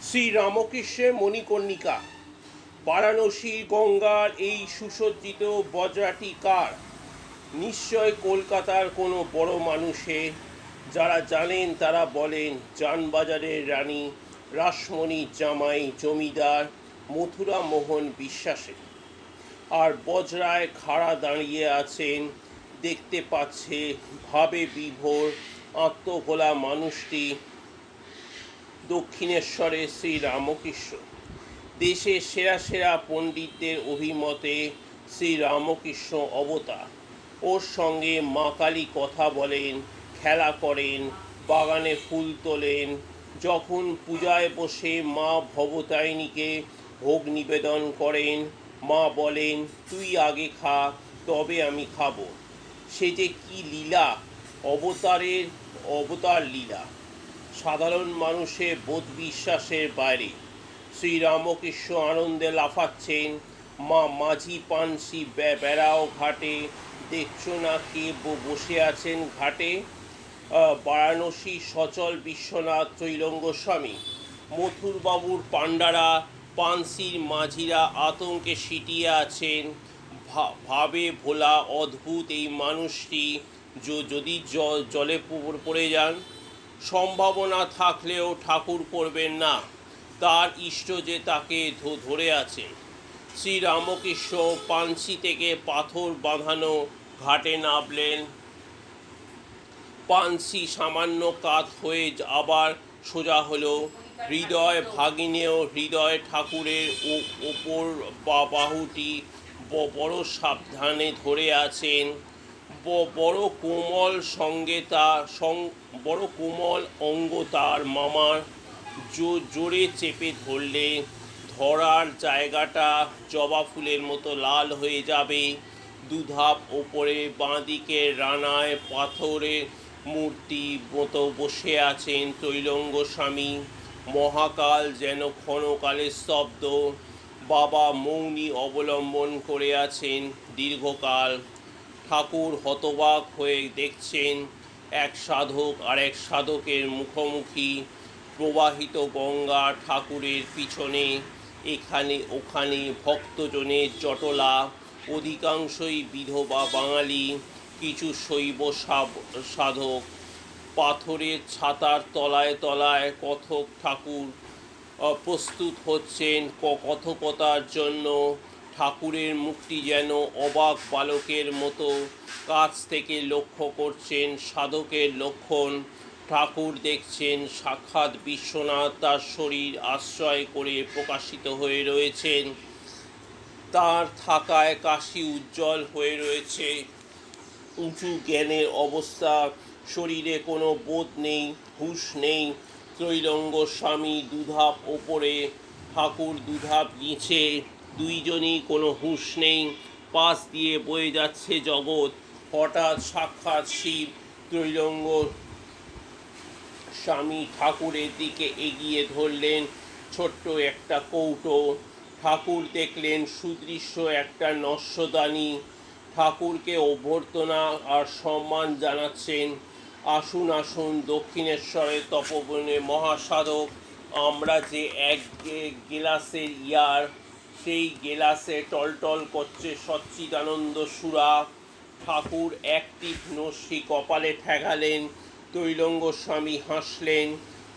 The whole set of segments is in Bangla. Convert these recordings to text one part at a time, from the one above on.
শ্রীরামকৃষ্ণের মণিকর্ণিকা। বারাণসী গঙ্গার এই সুসজ্জিত বজরাটি কার? নিশ্চয় কলকাতার কোনো বড় মানুষে। যারা জানেন তারা বলেন জানবাজারের রানী রাসমণির জামাই জমিদার মথুরা মোহন বিশ্বাসের। আর বজরায় খাড়া দাঁড়িয়ে আছেন, দেখতে পাচ্ছে ভাবে বিভোর আত্মভোলা মানুষটি দক্ষিণেশ্বরের শ্রীরামকৃষ্ণ। দেশের সেরা সেরা পণ্ডিতদের অভিমতে শ্রীরামকৃষ্ণ অবতার। ওর সঙ্গে মা কালী কথা বলেন, খেলা করেন, বাগানে ফুল তোলেন। যখন পূজায় বসে মা ভবতারিণীকে ভোগ নিবেদন করেন, মা বলেন তুই আগে খা, তবে আমি খাবো। সে যে কি লীলা, অবতার লীলা, সাধারণ মানুষের বোধ বিশ্বাসের বাইরে। শ্রীরামকৃষ্ণ আনন্দে লাফাচ্ছেন, মা মাঝি পানসি বেড়াও ঘাটে, দেখছো না কে বসে আছেন ঘাটে? বারাণসী সচল বিশ্বনাথ ত্রৈলঙ্গ স্বামী। মথুরবাবুর পাণ্ডারা পানসির মাঝিরা আতঙ্কে সিটিয়ে আছেন। ভাবে ভোলা অদ্ভুত এই মানুষটি যদি জলে পড়ে যান। সম্ভাবনা থাকলেও ঠাকুর করবেন না, তার ইষ্ট যে তাকে ধরে আছে। শ্রীরামকৃষ্ণ পানসি থেকে পাথর বাঁধানো ঘাটে নামলেন। পানসি সামান্য কাত হয়ে আবার সোজা হলো। হৃদয় ভাগিনেও হৃদয় ঠাকুরের ওপর বাহুটি বড় সাবধানে ধরে আছেন। বড় কোমল অঙ্গ তার মামার জোরে চেপে ধরলে ধরার জায়গাটা জবা ফুলের মতো লাল হয়ে যাবে। দুধাপ ওপরে বাঁদিকে রানায় পাথরের মূর্তি মতো বসে আছেন ত্রৈলঙ্গ স্বামী। মহাকাল যেন ক্ষণকালের স্তব্ধ। বাবা মৌনী অবলম্বন করে আছেন দীর্ঘকাল। ঠাকুর হতবাক হয়ে দেখছেন এক সাধক আর এক সাধকের মুখোমুখি। প্রবাহিত গঙ্গা ঠাকুরের পিছনে, এখানে ওখানে ভক্তজনের জটলা, অধিকাংশই বিধবা বাঙালি, কিছু শৈব সাধক। পাথরের ছাতার তলায় তলায় কথক ঠাকুর প্রস্তুত হচ্ছেন কথকতার জন্য। ঠাকুরের মুখটি যেন অবাক বালকের মতো কাছ থেকে লক্ষ্য করছেন সাধকের লক্ষণ। ঠাকুর দেখছেন সাক্ষাৎ বিশ্বনাথ তার শরীর আশ্রয় করে প্রকাশিত হয়ে রয়েছেন। তার থাকায় কাশী উজ্জ্বল হয়ে রয়েছে। উঁচু জ্ঞানের অবস্থা, শরীরে কোনো বোধ নেই, হুঁশ নেই। ত্রৈলঙ্গ স্বামী দুধাপ ওপরে, ঠাকুর দুধাপ নিচে, দুইজনই কোনো হুঁশ নেই। পাশ দিয়ে বয়ে যাচ্ছে জগৎ। হঠাৎ সাক্ষাৎ শিব। ত্রৈলঙ্গ স্বামী ঠাকুরের দিকে এগিয়ে ধরলেন ছোট্ট একটা কৌটো। ঠাকুর দেখলেন সুদৃশ্য একটা নস্যদানি। ঠাকুরকে অভ্যর্থনা আর সম্মান জানাচ্ছেন। আসুন আসুন দক্ষিণেশ্বরের তপবনে মহাসাধক। আমরা যে এক গেলাসের সেই গেলাসে টলটল করছে সচ্চিদানন্দ সুরা। ঠাকুর একটি নস্যি কপালে ঠেকালেন। ত্রৈলঙ্গ স্বামী হাসলেন।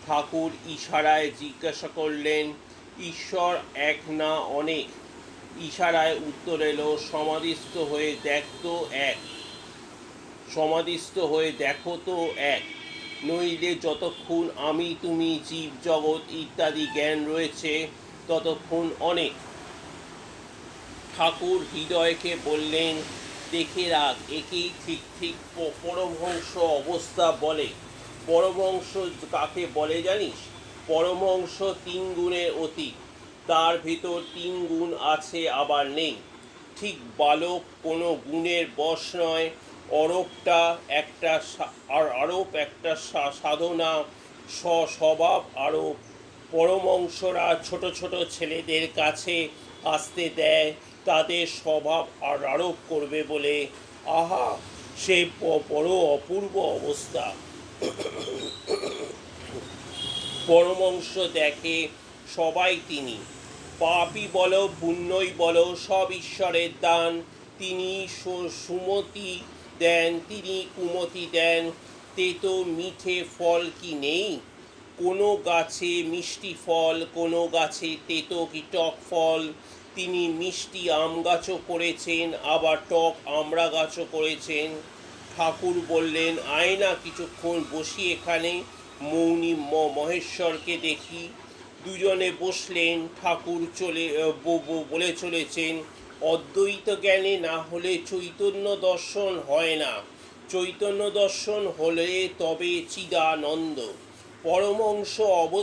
ঠাকুর ইশারায় জিজ্ঞাসা করলেন, ঈশ্বর এক না অনেক? ইশারায় উত্তর এলো, সমাধিস্থ হয়ে দেখো তো এক। নইলে যতক্ষণ আমি তুমি জীব জগৎ ইত্যাদি জ্ঞান রয়েছে ততক্ষণ অনেক। ঠাকুর হৃদয়কে বললেন, দেখে রাখ, একেই ঠিক ঠিক পরমহংস অবস্থা বলে। পরমহংস কাকে বলে জানিস? পরমহংস 3 গুণের অতীত। তার ভিতর 3 গুণ আছে আবার নেই। ঠিক বালক কোনো গুণের বশ নয়। আরোপ একটা সাধনা, স্বভাব আরোপ। পরমহংসরা ছোট ছোট ছেলেদের কাছে আসতে দেয় তাদের স্বভাব আর আরোপ করবে বলে। আহা, সে বড় অপূর্ব অবস্থা। পরমহংস দেখে সবাই তিনি। পাপই বলো পুণ্যই বলো সব ঈশ্বরের দান। তিনি সুমতি দেন, তিনি কুমতি দেন। তেতো মিঠে ফল কি নেই? কোনো গাছে মিষ্টি ফল, কোনো গাছে তেতো কি টক ফল। তিনি মিষ্টি আম গাছও করেছেন, আবার টক আমড়া গাছও করেছেন। ঠাকুর বললেন, আয় না কিছুক্ষণ বসি এখানে, মৌনী মহেশ্বরকে দেখি। দুজনে বসলেন। ঠাকুর বলে চলেছেন, অদ্বৈত জ্ঞানে না হলে চৈতন্য দর্শন হয় না। চৈতন্য দর্শন হলে তবে চিদানন্দ। পরমহংস